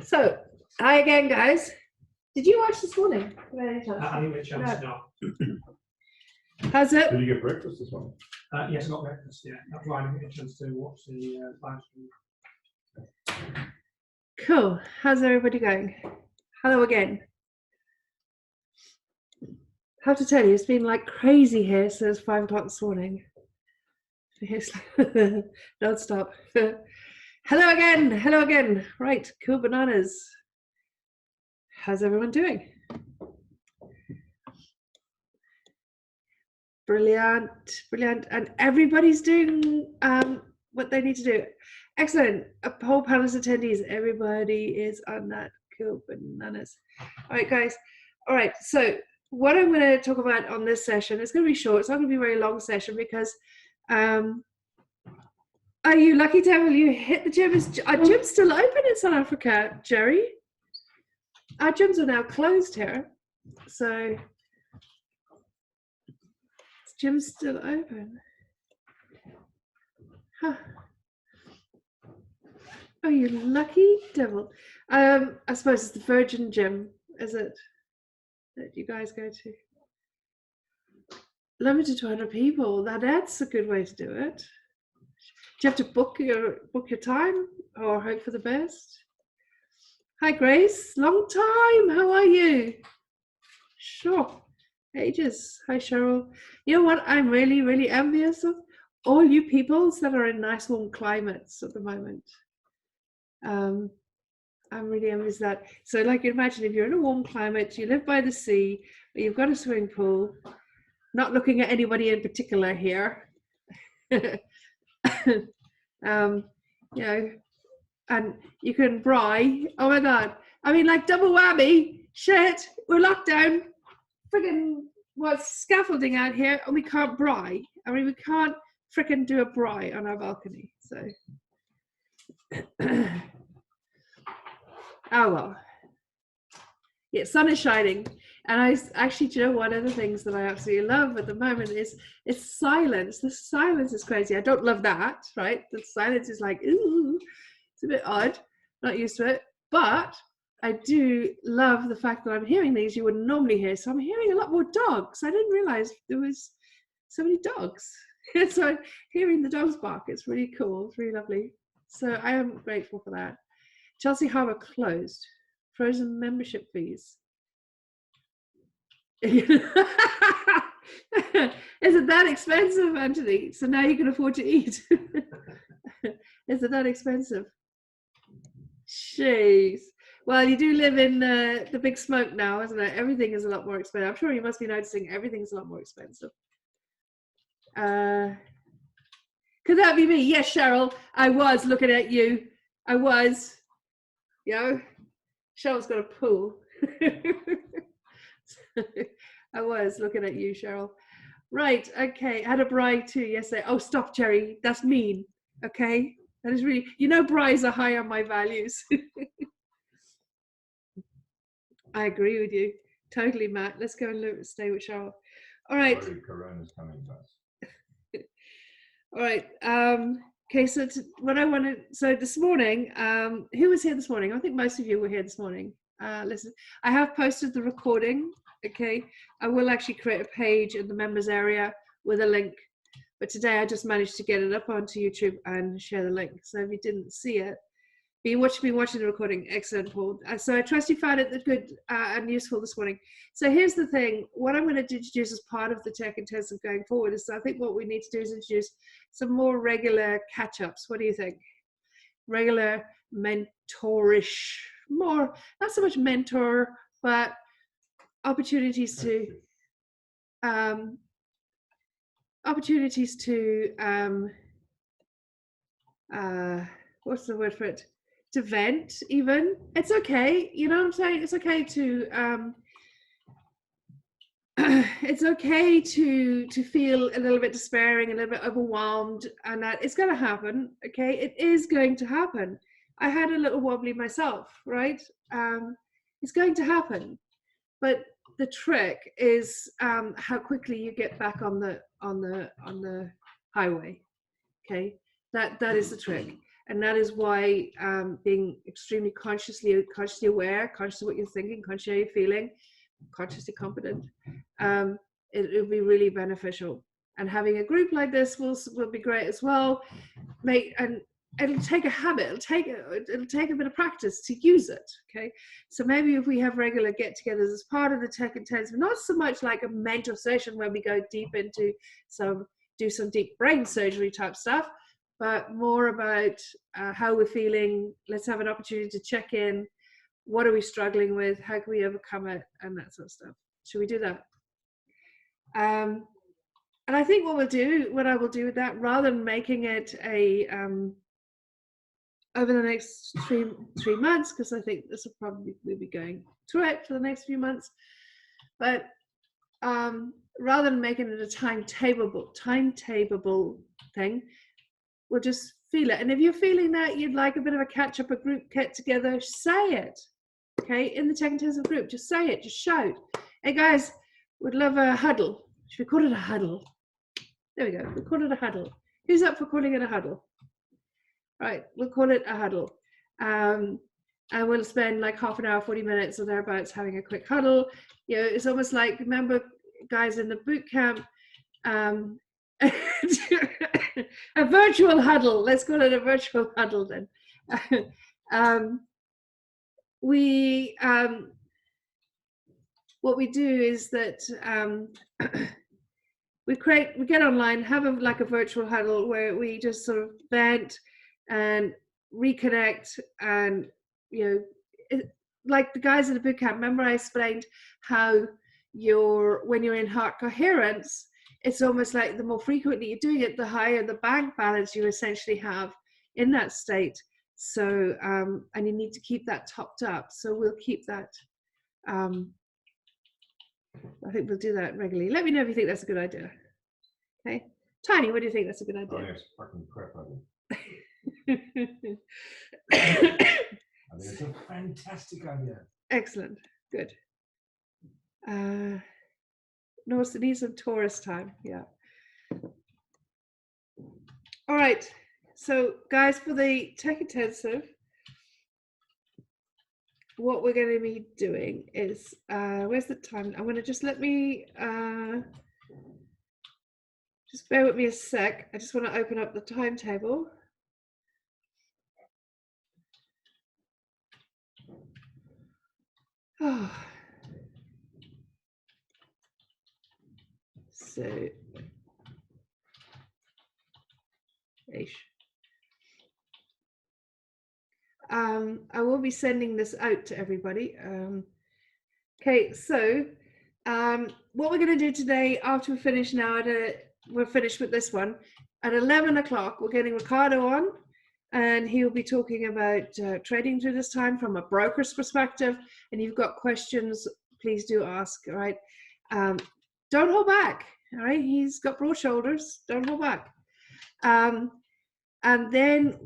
So, hi again, guys. Did you watch this morning? I didn't get a chance to. How's it? Did you get breakfast this morning? Yes, I got breakfast, yeah. That's why I didn't get a chance to watch the live stream. Cool. How's everybody going? Hello again. I have to tell you, it's been like crazy here since 5 o'clock this morning. It's don't stop. Hello again. Hello again. Right, cool bananas. How's everyone doing? Brilliant, brilliant. And everybody's doing what they need to do. Excellent. A whole panel of attendees. Everybody is on that. Cool bananas. All right, guys. All right, so what I'm going to talk about on this session, it's going to be short. It's not going to be a very long session because are you lucky devil? You hit the gym. Are gyms still open in South Africa, Jerry? Our gyms are now closed here. So gym's still open. Huh. Oh, you lucky devil. I suppose it's the Virgin Gym, is it? That you guys go to. Limited to 200 people. That's a good way to do it. Do you have to book your time or hope for the best? Hi, Grace. Long time. How are you? Sure. Ages. Hi, Cheryl. You know what I'm really, really envious of? All you peoples that are in nice warm climates at the moment. I'm really envious of that. So like imagine if you're in a warm climate, you live by the sea, or you've got a swimming pool, not looking at anybody in particular here. You know, and you can braai. Oh my God. I mean, like double whammy. Shit, we're locked down. Friggin' what's scaffolding out here, and we can't braai. I mean, we can't frickin' do a braai on our balcony. So, oh well. Yeah, sun is shining, and I actually, do you know, one of the things that I absolutely love at the moment is it's silence. The silence is crazy. I don't love that, right? The silence is like, ooh, it's a bit odd. Not used to it, but I do love the fact that I'm hearing things you wouldn't normally hear. So I'm hearing a lot more dogs. I didn't realize there was so many dogs. So I'm hearing the dogs bark. It's really cool. It's really lovely. So I am grateful for that. Chelsea Harbour closed. Frozen membership fees. Is it that expensive, Anthony? So now you can afford to eat. Is it that expensive? Jeez. Well, you do live in the big smoke now, isn't it? Everything is a lot more expensive. I'm sure you must be noticing everything's a lot more expensive. Could that be me? Yes, Cheryl. I was looking at you. I was. You know, Cheryl's got a pool. I was looking at you, Cheryl. Right. Okay. I had a braai too yesterday. Oh, stop, Jerry. That's mean. Okay. That is really. You know, braais are high on my values. I agree with you. Totally, Matt. Let's go and stay with Cheryl. All right. Corona's coming to us. All right. Okay, so what I wanted, so this morning, who was here this morning? I think most of you were here this morning. Listen, I have posted the recording. Okay, I will actually create a page in the members area with a link, but today I just managed to get it up onto YouTube and share the link. So if you didn't see it, be watching the recording. Excellent, Paul. So I trust you found it good and useful this morning. So here's the thing. What I'm going to introduce as part of the tech intensive going forward is I think what we need to do is introduce some more regular catch-ups. What do you think? Regular mentorish, more, not so much mentor, but opportunities to what's the word for it? To vent, even. It's okay, you know what I'm saying? It's okay to it's okay to feel a little bit despairing, a little bit overwhelmed, and that it's going to happen. Okay, it is going to happen. I had a little wobbly myself, right? It's going to happen, but the trick is how quickly you get back on the highway. Okay, that is the trick. And that is why being extremely consciously aware, conscious of what you're thinking, conscious of how you're feeling, consciously competent, it'll be really beneficial. And having a group like this will be great as well. And it'll take a habit. It'll take a bit of practice to use it. Okay, so maybe if we have regular get-togethers as part of the Tech Intensive, not so much like a mentor session where we go deep into do some deep brain surgery type stuff, but more about how we're feeling. Let's have an opportunity to check in. What are we struggling with? How can we overcome it? And that sort of stuff. Should we do that? And I think what I will do with that, rather than making it a over the next three months, because I think this will probably be going through it for the next few months, but rather than making it a timetable thing, we'll just feel it. And if you're feeling that you'd like a bit of a catch up, a group get together, say it. Okay, in the Tech Intensive group, just say it, just shout. Hey guys, would love a huddle. Should we call it a huddle? There we go. We'll call it a huddle. Who's up for calling it a huddle? Right, we'll call it a huddle. And we'll spend like half an hour, 40 minutes or thereabouts having a quick huddle. You know, it's almost like, remember guys in the boot camp, a virtual huddle. Let's call it a virtual huddle then. What we do is that we get online, have like a virtual huddle where we just sort of vent and reconnect, and like the guys in the boot camp. Remember I explained how when you're in heart coherence, it's almost like the more frequently you're doing it, the higher the bank balance you essentially have in that state. So and you need to keep that topped up. So we'll keep that. I think we'll do that regularly. Let me know if you think that's a good idea. Okay, Tiny, what do you think that's a good idea? Oh yes, fucking crap idea. I think it's a fantastic idea. Excellent, good. No, it needs some tourist time. Yeah. All right. So, guys, for the Tech Intensive, what we're going to be doing is, where's the time? I'm going to just just bear with me a sec. I just want to open up the timetable. Oh. So, I will be sending this out to everybody. Okay, so what we're going to do today, after we finish now, we're finished with this one. At 11 o'clock, we're getting Ricardo on, and he'll be talking about trading through this time from a broker's perspective. And you've got questions, please do ask. All right, don't hold back. All right, he's got broad shoulders. Don't hold back. And then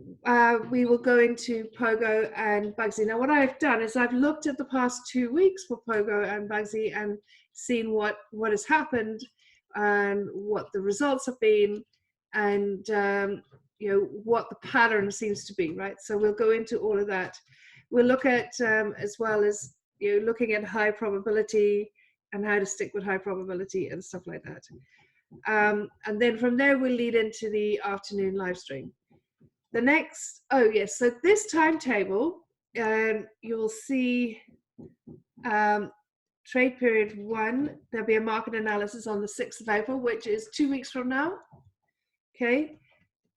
we will go into Pogo and Bugsy. Now, what I've done is I've looked at the past 2 weeks for Pogo and Bugsy and seen what has happened and what the results have been, and what the pattern seems to be, right? So we'll go into all of that. We'll look at as well as looking at high probability and how to stick with high probability and stuff like that. And then from there we'll lead into the afternoon live stream. The next, so this timetable, you will see trade period 1, there'll be a market analysis on the 6th of April, which is 2 weeks from now. Okay,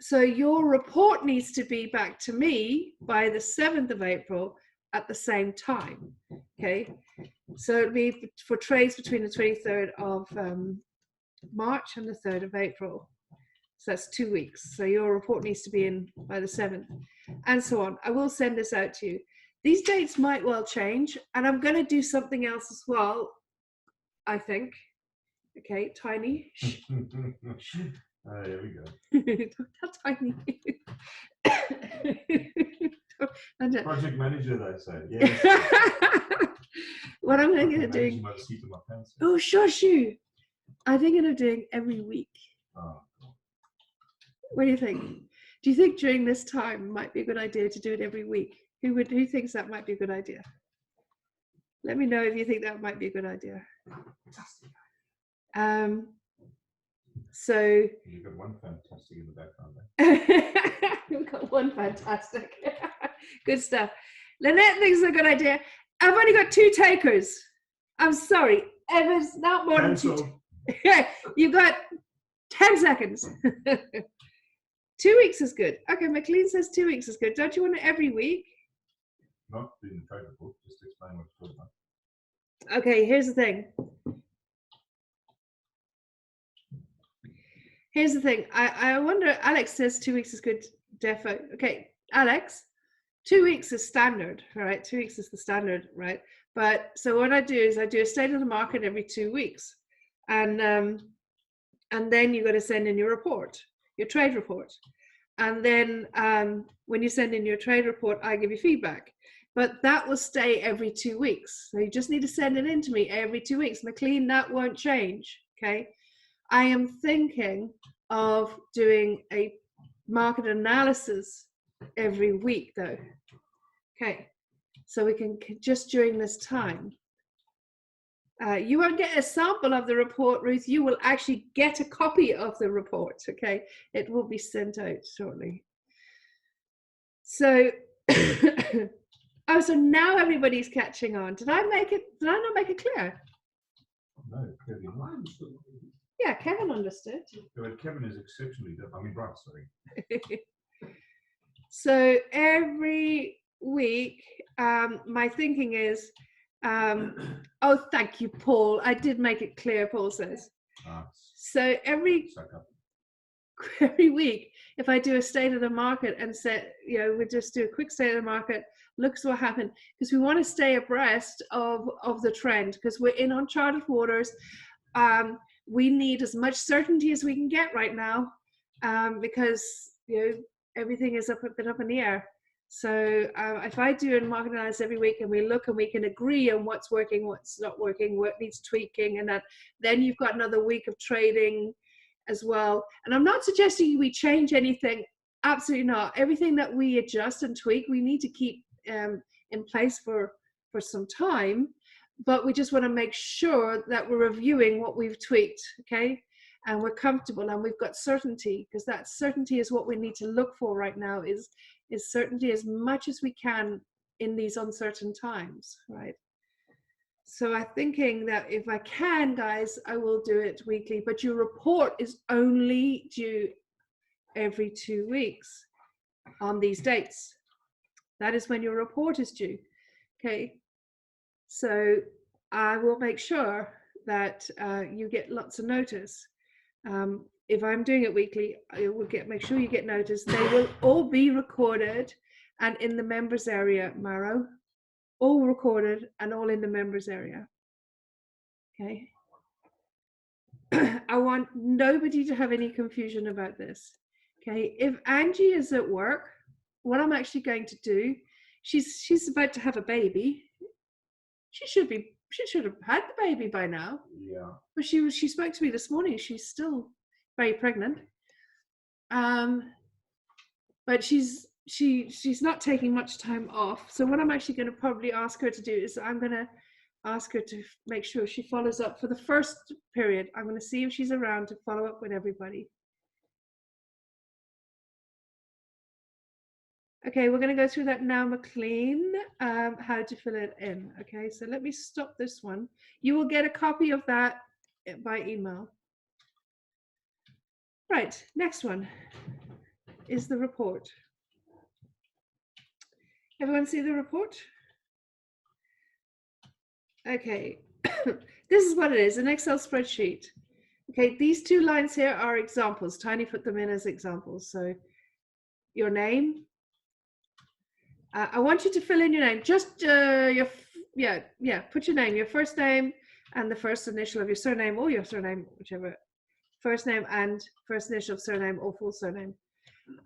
so your report needs to be back to me by the 7th of April at the same time. Okay, so it'll be for trades between the 23rd of March and the 3rd of April. So that's 2 weeks. So your report needs to be in by the 7th, and so on. I will send this out to you. These dates might well change, and I'm going to do something else as well, I think. Okay, Tiny. There we go. That's Tiny. Project manager, they say. Yes. What I'm thinking of doing. Oh, shush you. I'm thinking of doing every week. Oh. What do you think? Do you think during this time might be a good idea to do it every week? Who thinks that might be a good idea? Let me know if you think that might be a good idea. Fantastic. So You've got one fantastic in the background there. we've got one fantastic. Good stuff. Lynette thinks it's a good idea. I've only got 2 takers. I'm sorry. Eva's not more than 2. Cancel. You've got 10 seconds. 2 weeks is good. Okay, McLean says 2 weeks is good. Don't you want it every week? Not doing the trade report, just explain what you're talking about. Okay, here's the thing. Here's the thing. I wonder, Alex says 2 weeks is good, defo. Okay, Alex, 2 weeks is standard, right? 2 weeks is the standard, right? But so what I do is I do a state of the market every 2 weeks. And then you got to send in your report, your trade report. And then when you send in your trade report, I give you feedback. But that will stay every 2 weeks. So you just need to send it in to me every 2 weeks. McLean, that won't change, okay? I am thinking of doing a market analysis every week though. Okay, so we can just during this time. You won't get a sample of the report, Ruth. You will actually get a copy of the report, okay? It will be sent out shortly. So, oh, so now everybody's catching on. Did I not make it clear? No, Kevin. Yeah, Kevin understood. But Kevin is exceptionally different. I mean, right, sorry. So every week, my thinking is, oh, thank you, Paul. I did make it clear, Paul says. So every week, if I do a state of the market and set, we just do a quick state of the market, looks what happened, because we want to stay abreast of the trend, because we're in uncharted waters. We need as much certainty as we can get right now, because everything is a bit up in the air. So if I do a market analysis every week and we look and we can agree on what's working, what's not working, what needs tweaking, and that, then you've got another week of trading as well. And I'm not suggesting we change anything. Absolutely not. Everything that we adjust and tweak, we need to keep in place for some time. But we just want to make sure that we're reviewing what we've tweaked, okay? And we're comfortable and we've got certainty, because that certainty is what we need to look for right now, is certainty as much as we can in these uncertain times, right? So I'm thinking that if I can, guys, I will do it weekly, but your report is only due every 2 weeks on these dates. That is when your report is due, okay? So I will make sure that you get lots of notice. If I'm doing it weekly, I will make sure you get notice. They will all be recorded and in the members area, Maro, all recorded and all in the members area. Okay. I want nobody to have any confusion about this. Okay. If Angie is at work, what I'm actually going to do, she's about to have a baby. She should have had the baby by now. Yeah. But she spoke to me this morning. She's still very pregnant. But she's not taking much time off. So what I'm actually going to probably ask her to do is I'm going to ask her to make sure she follows up for the first period. I'm going to see if she's around to follow up with everybody. Okay, we're going to go through that now, McLean, how to fill it in. Okay, so let me stop this one. You will get a copy of that by email. Right, next one is the report. Everyone see the report? Okay, this is what it is, an Excel spreadsheet. Okay, these 2 lines here are examples. Tiny put them in as examples. So your name. I want you to fill in your name. Just put your name, your first name and the first initial of your surname, or your surname, whichever. First name and first initial of surname or full surname.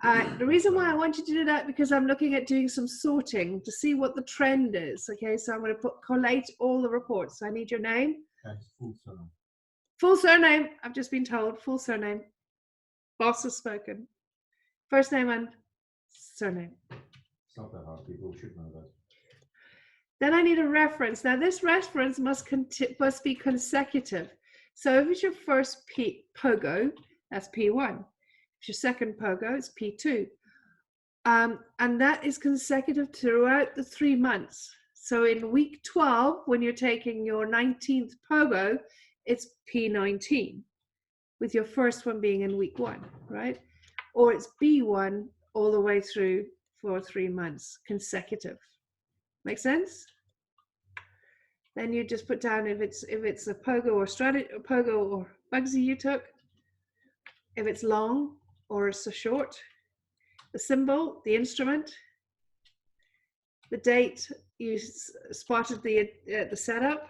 The reason why I want you to do that, because I'm looking at doing some sorting to see what the trend is. Okay, so I'm going to collate all the reports. So I need your name. That's full surname. Full surname. I've just been told full surname. Boss has spoken. First name and surname. It's not that hard. People should know that. Then I need a reference. Now this reference must be consecutive. So if it's your first pogo, that's P1. If it's your second pogo, it's P2. And that is consecutive throughout the 3 months. So in week 12, when you're taking your 19th pogo, it's P19, with your first one being in week 1, right? Or it's B1 all the way through for 3 months consecutive. Make sense? Then you just put down if it's a pogo or pogo or Bugsy you took, if it's long or it's so short, the symbol, the instrument, the date you spotted the setup.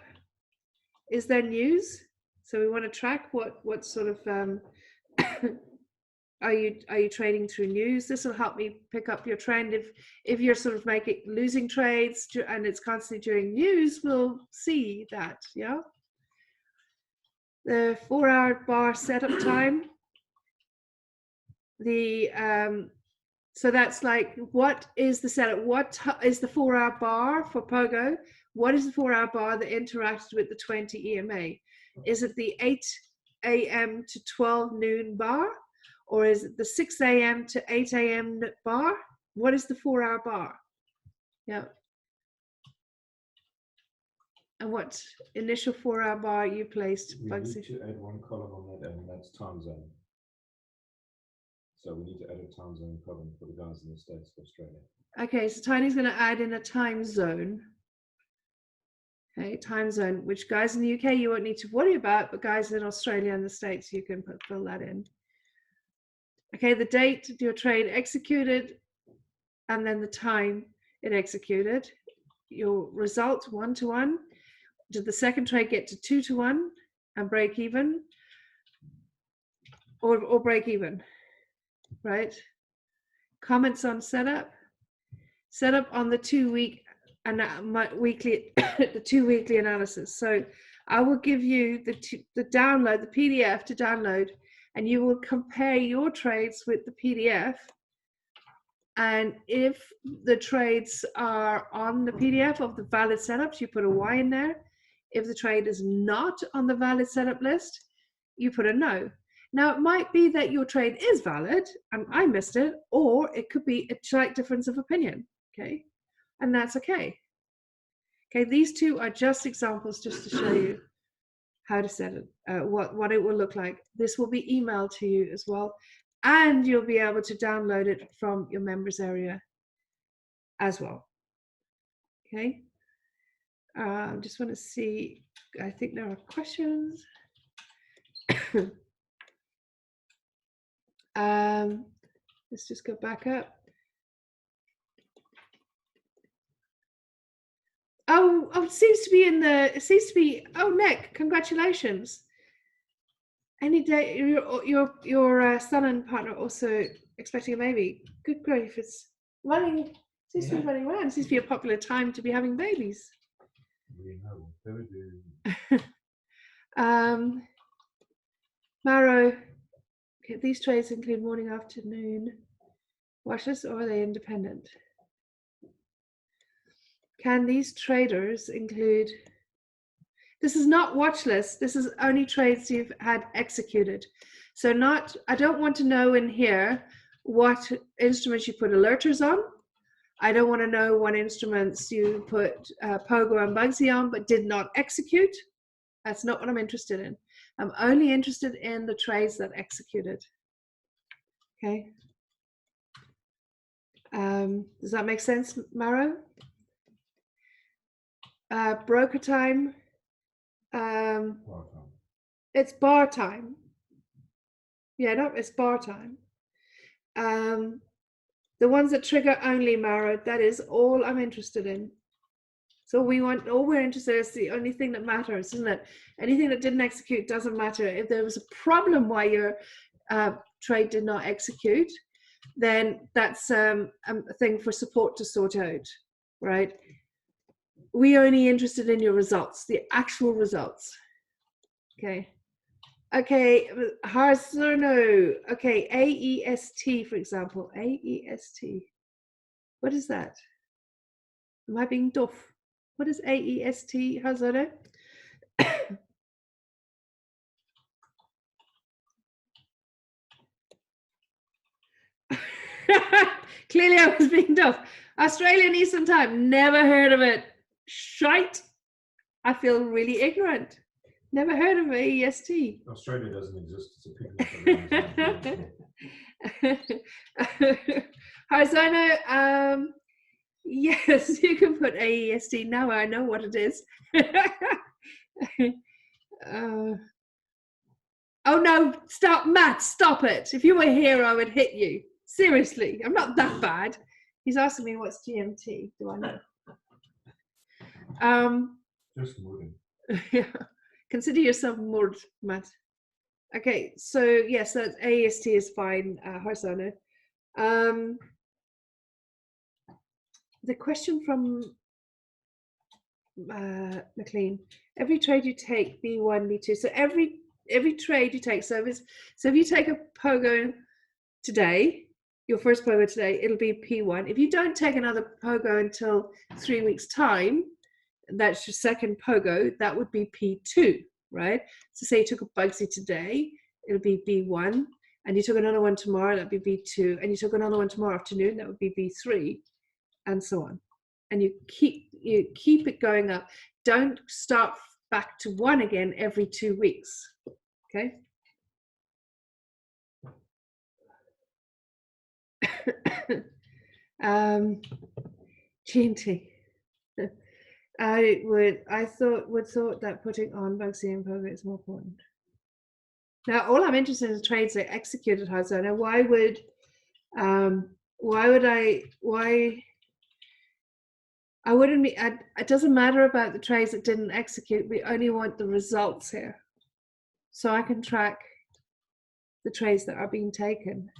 Is there news? So we want to track what sort of are you trading through news? This will help me pick up your trend. If you're sort of losing trades and it's constantly during news, we'll see that. Yeah. The 4-hour bar setup time. So that's like, what is the setup? What is the 4-hour bar for Pogo? What is the 4-hour bar that interacted with the 20 EMA? Is it the 8 a.m. to 12 noon bar? Or is it the 6 a.m. to 8 a.m. bar? What is the 4-hour bar? Yeah. And what initial 4-hour bar you placed, Bugsy? We need to add one column on that, and that's time zone. So we need to add a time zone column for the guys in the States for Australia. Okay, so Tiny's going to add in a time zone. Okay, time zone, which guys in the UK you won't need to worry about, but guys in Australia and the States, you can fill that in. Okay, the date your trade executed, and then the time it executed. Your result 1-to-1. Did the second trade get to 2-to-1 and break even, or break even? Right? Comments on setup. Setup on the 2-week and weekly, the 2-weekly analysis. So I will give you the download, the PDF to download, and you will compare your trades with the PDF. And if the trades are on the PDF of the valid setups, you put a Y in there. If the trade is not on the valid setup list, you put a no. Now, it might be that your trade is valid and I missed it, or it could be a slight difference of opinion, okay? And that's okay. Okay, these two are just examples just to show you how to set it, what it will look like. This will be emailed to you as well, and you'll be able to download it from your members area as well. Okay, just want to see, I think there are questions. Let's just go back up. Oh, it seems to be oh, Nick, congratulations. Any day, your son and partner also expecting a baby. Good grief, it's running, seems to be running around. It seems to be a popular time to be having babies. We know what they do. Maro, okay, these trades include morning, afternoon watches, or are they independent? Can these traders include, this is not watch list, this is only trades you've had executed. So not, I don't want to know in here what instruments you put alerters on. I don't want to know what instruments you put Pogo and Bugsy on but did not execute. That's not what I'm interested in. I'm only interested in the trades that executed. Okay. Does that make sense, Maro? Broker time. It's bar time. Yeah, no, it's bar time. The ones that trigger only, Maro, that is all I'm interested in. So all we're interested in is the only thing that matters, isn't it? Anything that didn't execute doesn't matter. If there was a problem why your trade did not execute, then that's a thing for support to sort out, right? We're only interested in your results, the actual results. Okay. Okay, Harzono. Okay, AEST, for example. AEST. What is that? Am I being duff? What is AEST, Harzono? Clearly, I was being duff. Australian Eastern Time. Never heard of it. Shite. I feel really ignorant. Never heard of AEST. Australia doesn't exist. It's a pigment. Harzono, yes, you can put AEST. Now I know what it is. Oh no, stop, Matt, stop it. If you were here, I would hit you. Seriously, I'm not that bad. He's asking me what's GMT. Do I know? Just moving. Yeah. Consider yourself moored, Matt. Okay, so yes, so AEST is fine, Harzono. The question from McLean: every trade you take, B1, B2. So every trade you take, so if you take a pogo today, your first pogo today, it'll be P1. If you don't take another pogo until 3 weeks' time, that's your second pogo, that would be P2, right? So say you took a Bugsy today, it'll be B1, and you took another one tomorrow, that'd be B2, and you took another one tomorrow afternoon, that would be B3, and so on. And you keep it going up. Don't start back to 1 again every 2 weeks, okay? GMT. I would thought that putting on Bugsy and Pogo is more important. Now, all I'm interested in is trades that executed Harzono. I wouldn't be, it doesn't matter about the trades that didn't execute. We only want the results here. So I can track the trades that are being taken.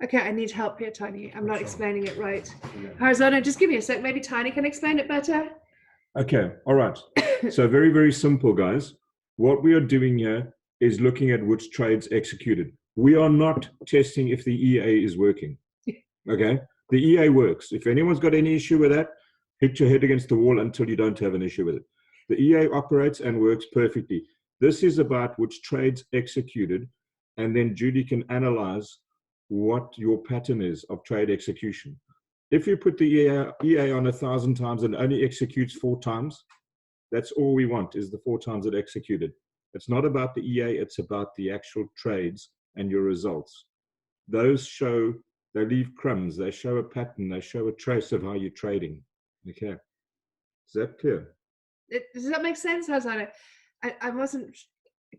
Okay, I need help here, Tiny. I'm not explaining it right. Harzono, just give me a sec. Maybe Tiny can explain it better. Okay, all right. So very, very simple, guys. What we are doing here is looking at which trades executed. We are not testing if the EA is working. Okay, the EA works. If anyone's got any issue with that, hit your head against the wall until you don't have an issue with it. The EA operates and works perfectly. This is about which trades executed, and then Judy can analyze what your pattern is of trade execution. If you put the EA on 1,000 times and only executes 4 times, that's all we want is the 4 times it executed. It's not about the EA, it's about the actual trades and your results. Those show, they leave crumbs, they show a pattern, they show a trace of how you're trading. Okay, is that clear? Does that make sense, Harzono? I wasn't,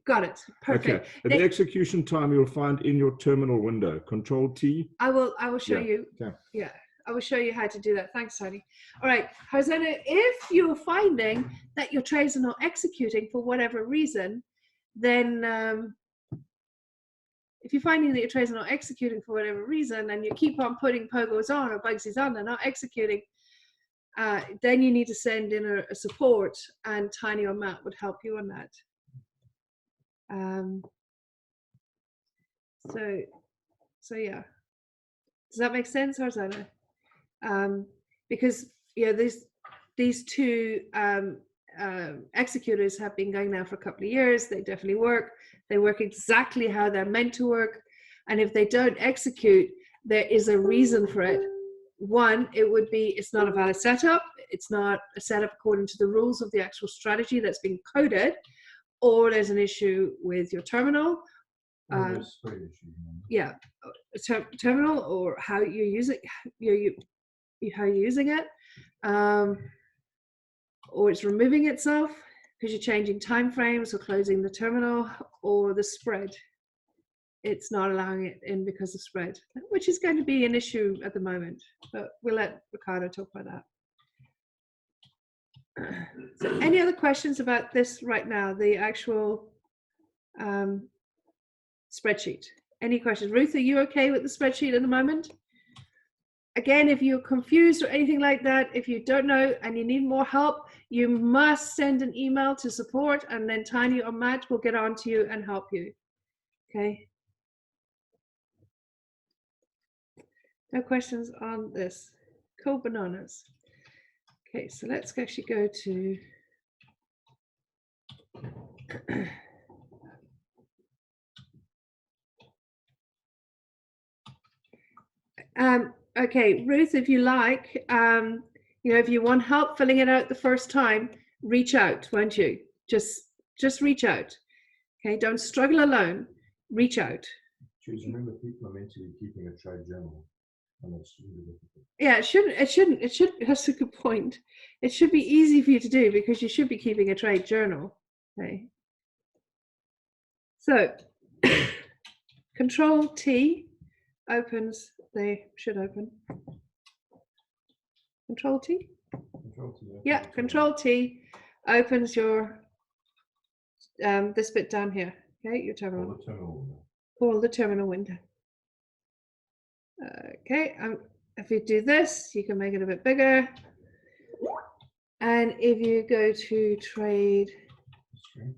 got it, perfect. Okay, the execution time you'll find in your terminal window, Control T. I will show you. Okay. Yeah, I will show you how to do that. Thanks, Tony. All right, Harzono, if you're finding that your trades are not executing for whatever reason, then if you're finding that your trades are not executing for whatever reason and you keep on putting pogos on or Bugsies on, they're not executing, then you need to send in a support, and Tiny or Matt would help you on that. So yeah, does that make sense, Harzono? Because these two executors have been going now for a couple of years. They definitely work. They work exactly how they're meant to work, and if they don't execute, there is a reason for it. One, it would be it's not a valid setup. It's not a setup according to the rules of the actual strategy that's been coded, or there's an issue with your terminal. Yeah, terminal, or how you use it, how you're using it, or it's removing itself because you're changing time frames or closing the terminal, or the spread. It's not allowing it in because of spread, which is going to be an issue at the moment, but we'll let Ricardo talk about that. So any other questions about this right now, the actual spreadsheet? Any questions? Ruth, are you okay with the spreadsheet at the moment? again, if you're confused or anything like that, if you don't know and you need more help, you must send an email to support, and then Tiny or Matt will get on to you and help you. Okay. No questions on this. Cool bananas. Okay, so let's actually go to okay, Ruth, if you like, you know, if you want help filling it out the first time, reach out, won't you? Just reach out. Okay, don't struggle alone. Reach out. Choose. Remember, people are meant to be keeping a trade journal, and that's really difficult. Yeah, it should, that's a good point. It should be easy for you to do because you should be keeping a trade journal. Okay. So Control T opens, they should open. Control T? Control T. Yeah, Control T opens your this bit down here. Okay, your terminal. Or the terminal. Or the terminal window. Okay, if you do this, you can make it a bit bigger. And if you go to trade History.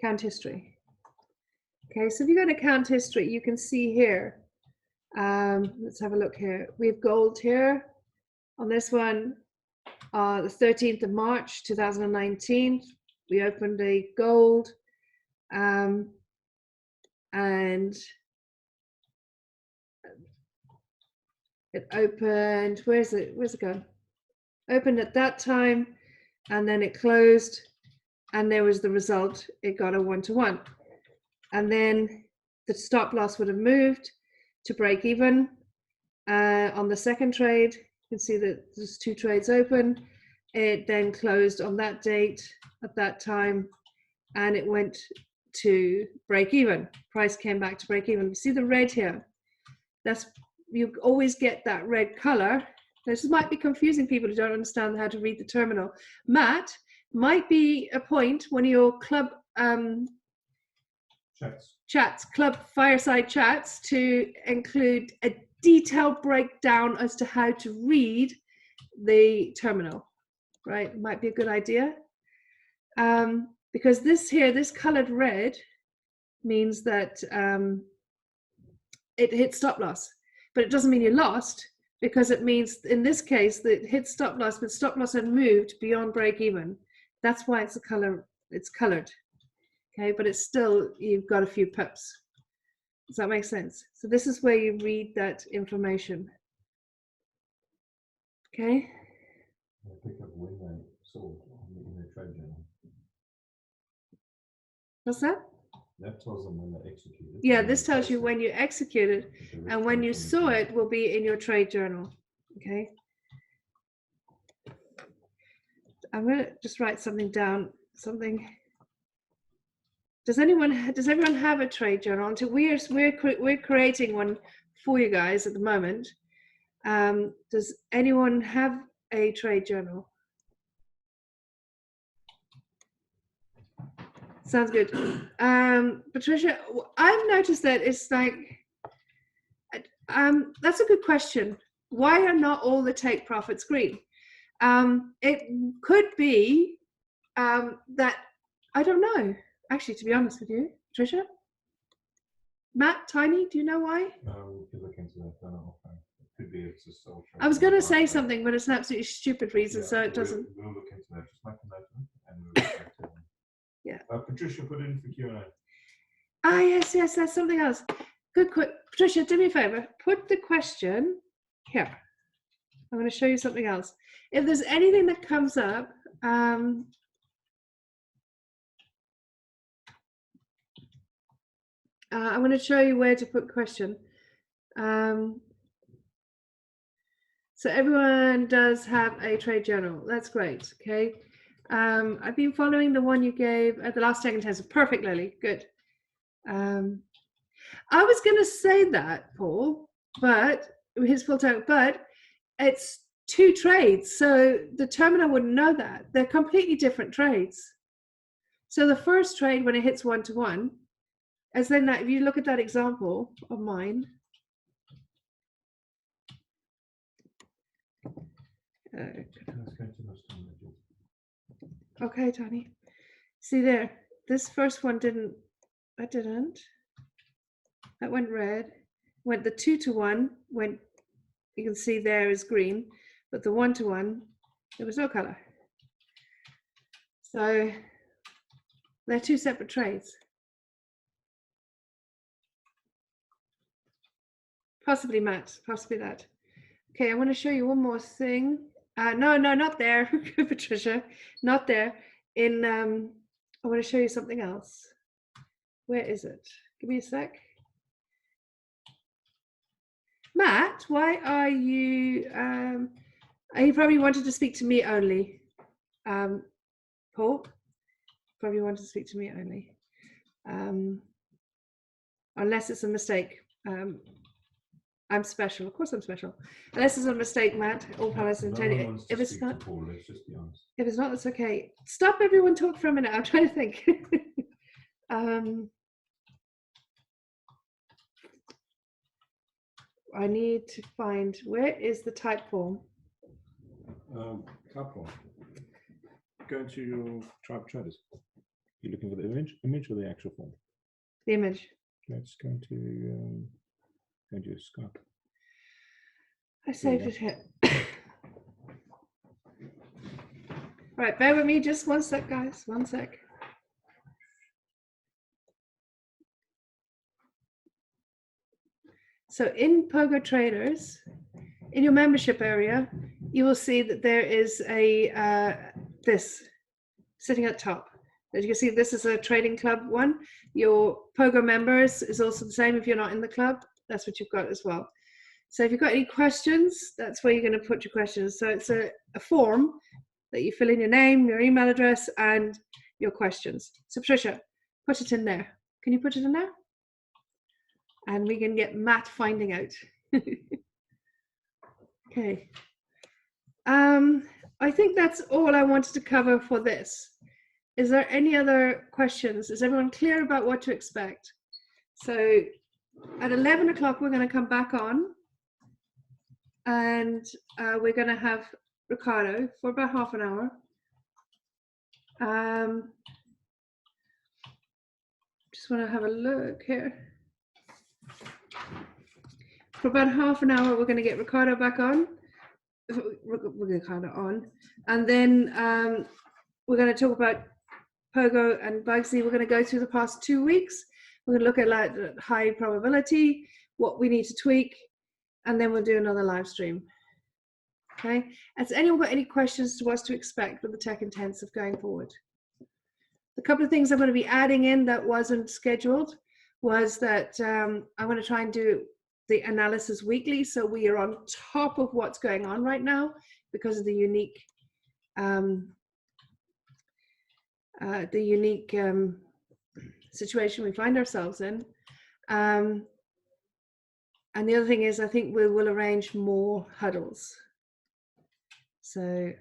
count history. Okay, so if you go to count history, you can see here. Let's have a look here. We have gold here on this one. The 13th of March 2019, we opened a gold, and it opened. Where's it going? Opened at that time, and then it closed, and there was the result. It got a 1-to-1, and then the stop loss would have moved to break even. On the second trade, you can see that there's 2 trades open. It then closed on that date at that time, and it went to break even. Price came back to break even. You see the red here? That's, you always get that red color. This might be confusing people who don't understand how to read the terminal. Matt, might be a point when your club chats, club fireside chats, to include a detailed breakdown as to how to read the terminal, right? Might be a good idea. Because this here, this colored red means that it hit stop loss, but it doesn't mean you lost, because it means in this case that it hit stop loss, but stop loss had moved beyond break even. That's why it's a color, it's colored. Okay, but it's still, you've got a few pips. Does that make sense? So this is where you read that information. Okay. I pick up when they sold in their trade journal. What's that? That tells them when they executed. Yeah, this tells you when you executed, and when you saw it will be in your trade journal. Okay. I'm going to just write something down. Something. Does everyone have a trade journal? Until we're creating one for you guys at the moment. Does anyone have a trade journal? Sounds good. Patricia, I've noticed that it's like, that's a good question. Why are not all the take profits green? It could be that, I don't know, actually, to be honest with you, Patricia. Matt, Tiny, do you know why? We could look into that. It could be it's a sole trade. I was going to say something, but it's an absolutely stupid reason, so it doesn't. We'll look into that. Just make a note of it, and we'll get back to them. Yeah. Patricia, put it in for Q&A. Ah, yes, that's something else. Good. Patricia, do me a favor. Put the question here. I'm going to show you something else. If there's anything that comes up, I'm going to show you where to put question. So everyone does have a trade journal. That's great. Okay. I've been following the one you gave at the last second test. Perfect, Lily. Good. I was going to say that, Paul, but his full time, but it's 2 trades. So the terminal wouldn't know that. They're completely different trades. So the first trade, when it hits 1-to-1, as then that, if you look at that example of mine, Let's go to those two images. Okay, Tony. See there, this first one didn't, that went red. Went the 2-to-1, went, you can see there is green, but the 1-to-1, there was no color. So they're two separate trades. Possibly Matt, possibly that. Okay, I want to show you one more thing. No, not there, Patricia, not there. I want to show you something else. Where is it? Give me a sec. Matt, why are you, you probably wanted to speak to me only. Paul, probably wanted to speak to me only. Unless it's a mistake. I'm special, of course I'm special. Unless it's a mistake, Matt, all paralysed and Tony. If it's not, Paul, let's just be honest. if it's not, that's okay. Stop everyone talk for a minute, I'm trying to think. I need to find, where is the type form? Type form. Go into your tribe traders. You're looking for the image or the actual form? The image. Let's go into Skype. I saved it here. Right, bear with me just one sec, guys. One sec. So in Pogo Traders, in your membership area, you will see that there is a this sitting at top. As you can see, this is a trading club one. Your Pogo members is also the same if you're not in the club. That's what you've got as well. So if you've got any questions, that's where you're going to put your questions. So it's a form that you fill in your name, your email address, and your questions. So Patricia, put it in there. Can you put it in there? And we can get Matt finding out. Okay. I think that's all I wanted to cover for this. Is there any other questions? Is everyone clear about what to expect? So at 11 o'clock, we're going to come back on and we're going to have Ricardo for about half an hour. Just want to have a look here. For about half an hour, we're going to get Ricardo back on. We're going to kind of on. And then we're going to talk about Pogo and Bugsy. We're going to go through the past 2 weeks. We're going to look at like high probability, what we need to tweak, and then we'll do another live stream. Okay. Has anyone got any questions to what to expect with the tech intensive going forward? The couple of things I'm going to be adding in that wasn't scheduled was that I'm going to try and do the analysis weekly, so we are on top of what's going on right now because of the unique situation we find ourselves in. And the other thing is, I think we will arrange more huddles. So,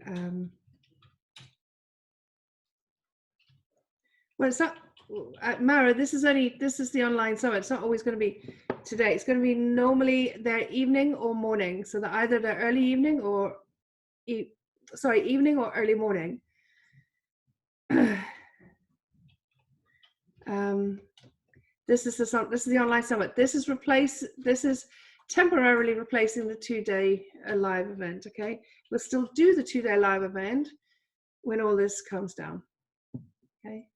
well, it's not, Mara, this is the online summit. It's not always going to be today. It's going to be normally their evening or morning. So that either their early evening or, evening or early morning. This is the online summit. This is temporarily replacing the 2-day live event. Okay, we'll still do the 2-day live event when all this comes down. Okay.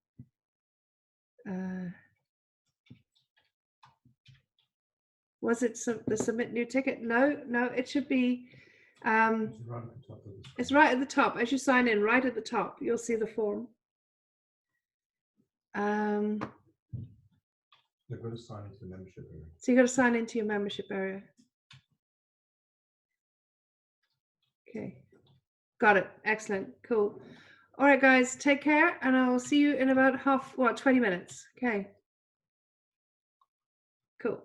Was it the submit new ticket? No, it should be. It's right at the top. As you sign in, right at the top, you'll see the form. They've got to sign into the membership area. So you've got to sign into your membership area. Okay, got it. Excellent, cool. All right, guys, take care, and I'll see you in about 20 minutes. Okay, cool.